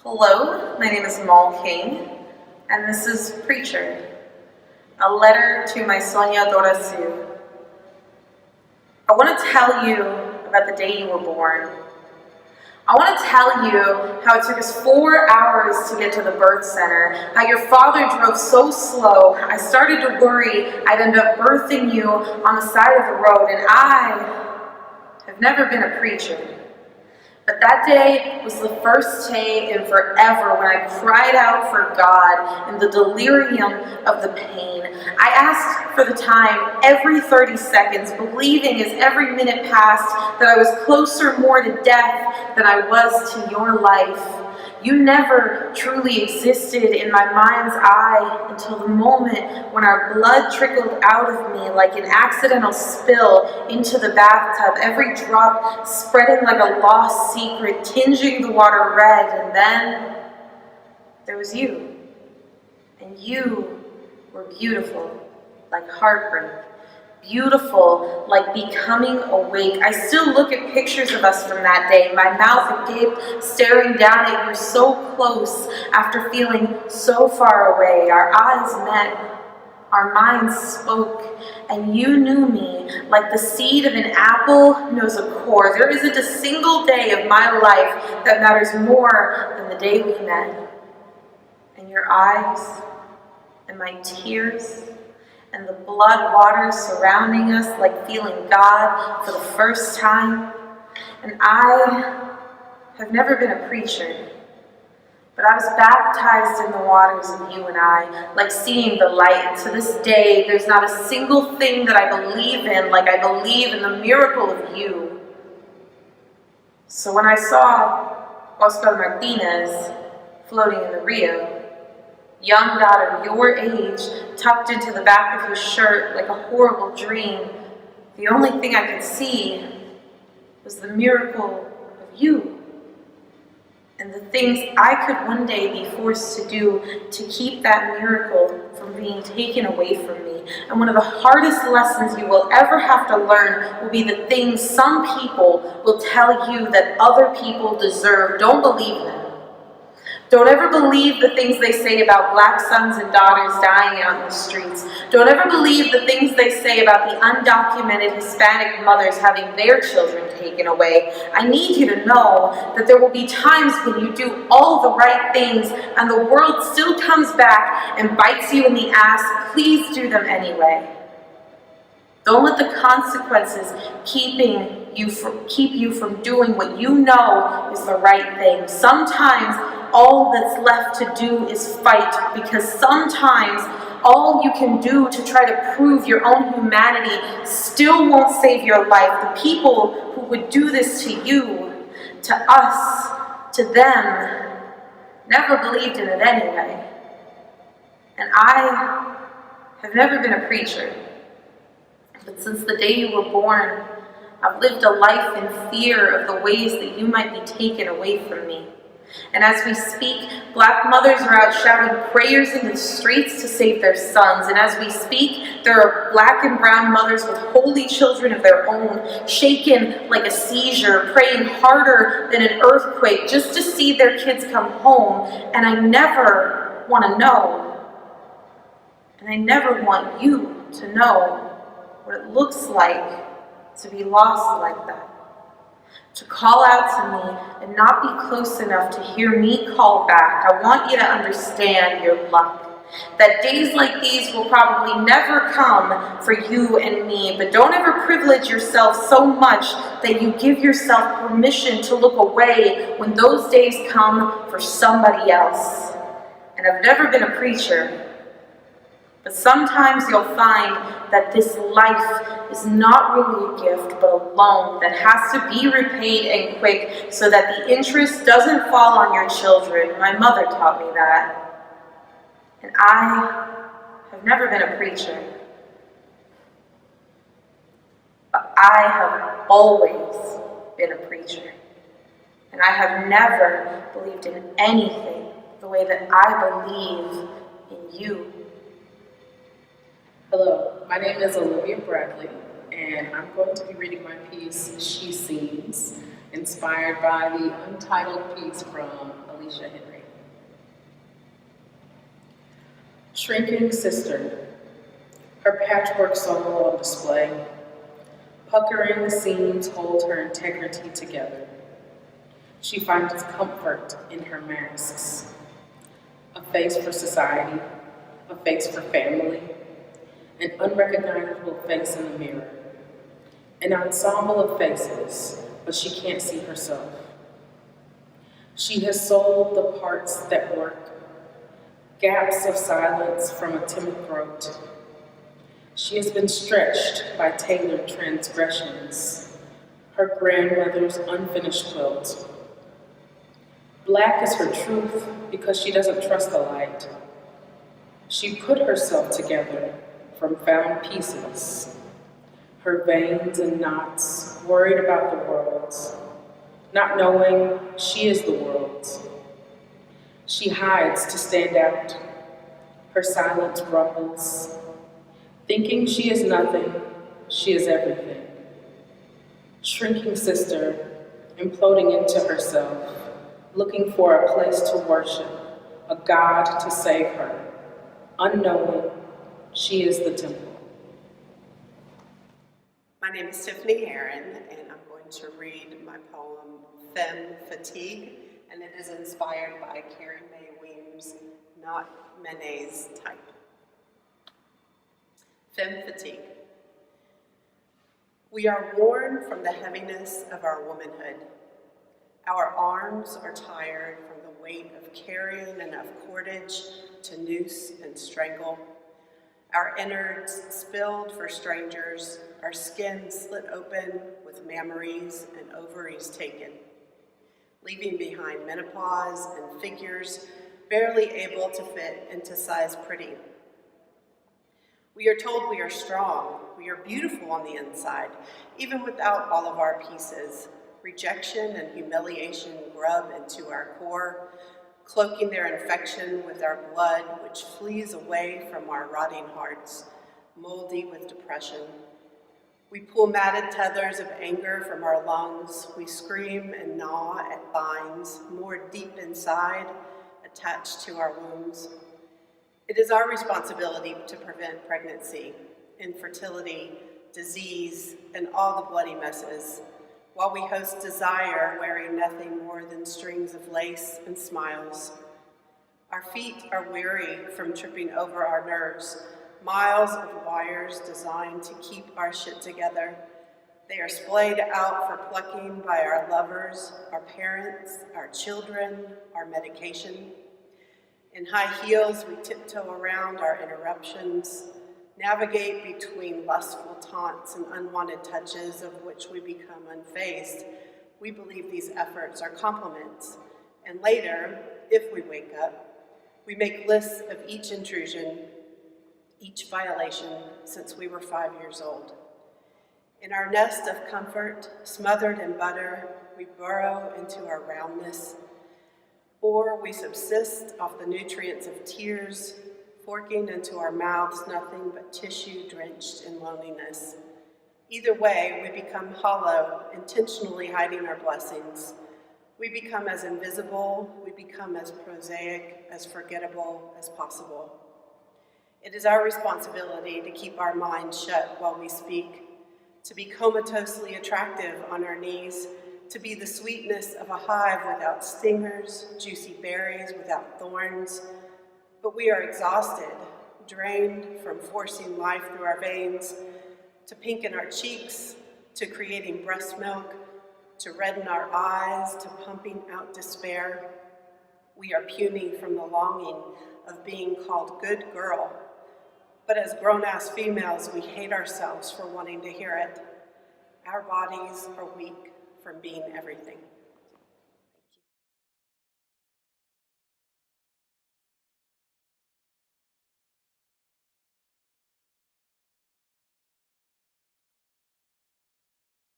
Hello, my name is Maule King, and this is Preacher, a letter to my soñadora Sue. I want to tell you about the day you were born. I want to tell you how it took us 4 hours to get to the birth center, how your father drove so slow, I started to worry I'd end up birthing you on the side of the road, and I have never been a preacher. But that day was the first day in forever when I cried out for God in the delirium of the pain. I asked for the time every 30 seconds, believing as every minute passed that I was closer more to death than I was to your life. You never truly existed in my mind's eye until the moment when our blood trickled out of me like an accidental spill into the bathtub, every drop spreading like a lost secret, tinging the water red. And then there was you. And you were beautiful, like heartbreak. Beautiful, like becoming awake. I still look at pictures of us from that day, my mouth agape, staring down at you so close after feeling so far away. Our eyes met, our minds spoke, and you knew me like the seed of an apple knows a core. There isn't a single day of my life that matters more than the day we met. And your eyes, and my tears, and the blood water surrounding us like feeling God for the first time. And I have never been a preacher, but I was baptized in the waters of you and I, like seeing the light. And to this day, there's not a single thing that I believe in like I believe in the miracle of you. So when I saw Oscar Martinez floating in the Rio, young daughter your age, tucked into the back of his shirt like a horrible dream, the only thing I could see was the miracle of you and the things I could one day be forced to do to keep that miracle from being taken away from me. And one of the hardest lessons you will ever have to learn will be the things some people will tell you that other people deserve. Don't believe them. Don't ever believe the things they say about black sons and daughters dying out in the streets. Don't ever believe the things they say about the undocumented Hispanic mothers having their children taken away. I need you to know that there will be times when you do all the right things and the world still comes back and bites you in the ass. Please do them anyway. Don't let the consequences keep you from doing what you know is the right thing. Sometimes all that's left to do is fight, because sometimes all you can do to try to prove your own humanity still won't save your life. The people who would do this to you, to us, to them, never believed in it anyway. And I have never been a preacher. But since the day you were born, I've lived a life in fear of the ways that you might be taken away from me. And as we speak, black mothers are out shouting prayers in the streets to save their sons. And as we speak, there are black and brown mothers with holy children of their own, shaken like a seizure, praying harder than an earthquake just to see their kids come home. And I never want to know. And I never want you to know what it looks like to be lost like that. To call out to me and not be close enough to hear me call back. I want you to understand your luck. That days like these will probably never come for you and me, but don't ever privilege yourself so much that you give yourself permission to look away when those days come for somebody else. And I've never been a preacher, but sometimes you'll find that this life is not really a gift, but a loan that has to be repaid and quick so that the interest doesn't fall on your children. My mother taught me that. And I have never been a preacher, but I have always been a preacher. And I have never believed in anything the way that I believe in you. Hello, my name is Olivia Bradley, and I'm going to be reading my piece, She Seems, inspired by the untitled piece from Olivia Alicia Henry. Shrinking sister, her patchwork soul on display. Puckering seams hold her integrity together. She finds comfort in her masks. A face for society, a face for family, an unrecognizable face in the mirror. An ensemble of faces, but she can't see herself. She has sold the parts that work, gaps of silence from a timid throat. She has been stretched by tailored transgressions, her grandmother's unfinished quilt. Black is her truth because she doesn't trust the light. She put herself together from found pieces, her veins and knots, worried about the world, not knowing she is the world. She hides to stand out. Her silence rumbles. Thinking she is nothing, she is everything. Shrinking sister, imploding into herself, looking for a place to worship, a God to save her. Unknowing, she is the temple. My name is Tiffany Herman, and I'm going to read my poem, Femme Fatigue, and it is inspired by Carrie Mae Weems' Not Manet's Type. Femme Fatigue. We are worn from the heaviness of our womanhood. Our arms are tired from the weight of carrying enough cordage to noose and strangle. Our innards spilled for strangers, our skin slit open with mammaries and ovaries taken, leaving behind menopause and figures barely able to fit into size pretty. We are told we are strong, we are beautiful on the inside, even without all of our pieces. Rejection and humiliation grub into our core, cloaking their infection with our blood, which flees away from our rotting hearts, moldy with depression. We pull matted tethers of anger from our lungs. We scream and gnaw at binds, more deep inside, attached to our wombs. It is our responsibility to prevent pregnancy, infertility, disease, and all the bloody messes, while we host desire wearing nothing more than strings of lace and smiles. Our feet are weary from tripping over our nerves, miles of wires designed to keep our shit together. They are splayed out for plucking by our lovers, our parents, our children, our medication. In high heels, we tiptoe around our interruptions, navigate between lustful taunts and unwanted touches of which we become unfazed. We believe these efforts are compliments, and later, if we wake up, we make lists of each intrusion, each violation since we were 5 years old. In our nest of comfort, smothered in butter, we burrow into our roundness, or we subsist off the nutrients of tears, forking into our mouths nothing but tissue drenched in loneliness. Either way, we become hollow, intentionally hiding our blessings. We become as invisible, we become as prosaic, as forgettable as possible. It is our responsibility to keep our minds shut while we speak, to be comatosely attractive on our knees, to be the sweetness of a hive without stingers, juicy berries without thorns. But we are exhausted, drained from forcing life through our veins, to pink in our cheeks, to creating breast milk, to redden our eyes, to pumping out despair. We are puny from the longing of being called good girl. But as grown-ass females, we hate ourselves for wanting to hear it. Our bodies are weak from being everything.